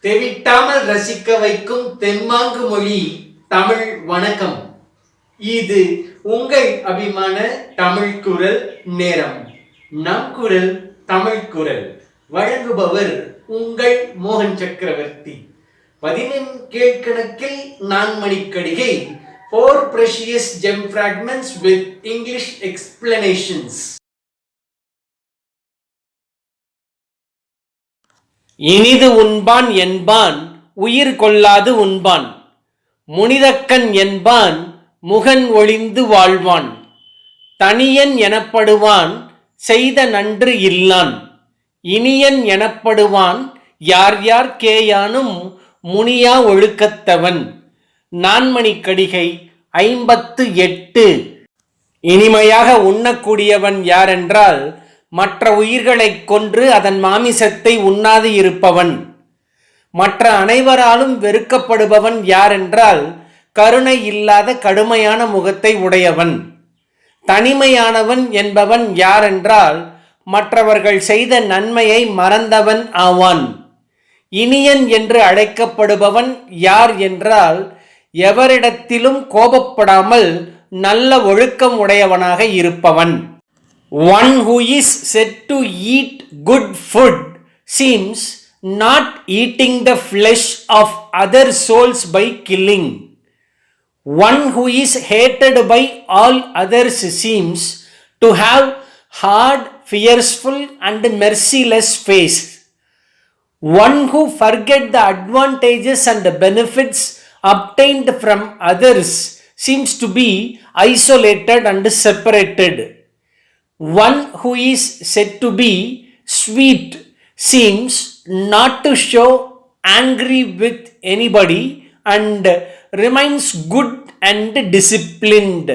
தெவிட்டாமல் ரசிக்க வைக்கும் தெம்மாங்கு மொழி தமிழ் வணக்கம். இது உங்கள் அபிமான தமிழ் குரல் நேரம். நம் குரல் தமிழ் குரல் வழங்குபவர் உங்கள் மோகன் சக்கரவர்த்தி. 11 கீழ்கணக்கில் Nanmanikkadigai, 4 precious gem fragments with English explanations. இனிது உண்பான் என்பான் உயிர் கொள்ளாது உண்பான். முனிதக்கன் என்பான் முகன் ஒளிந்து வாழ்வான். தனியன் எனப்படுவான் செய்த நன்று இல்லான். இனியன் எனப்படுவான் யார் யார் கேயானும் முனியா ஒழுக்கத்தவன். நான்மணிக்கடிகை 58. இனிமையாக உண்ணக்கூடியவன் யாரென்றால் மற்ற உயிர்களை கொன்று அதன் மாமிசத்தை உண்ணாது இருப்பவன். மற்ற அனைவராலும் வெறுக்கப்படுபவன் யாரென்றால் கருணை இல்லாத கடுமையான முகத்தை உடையவன். தனிமையானவன் என்பவன் யாரென்றால் மற்றவர்கள் செய்த நன்மையை மறந்தவன் ஆவான். இனியன் என்று அழைக்கப்படுபவன் யார் என்றால் எவரிடத்திலும் கோபப்படாமல் நல்ல ஒழுக்கம் உடையவனாக இருப்பவன். One who is said to eat good food seems not eating the flesh of other souls by killing. One who is hated by all others seems to have hard, fearful and merciless face. One who forgets the advantages and benefits obtained from others seems to be isolated and separated. One who is said to be sweet seems not to show angry with anybody and remains good and disciplined.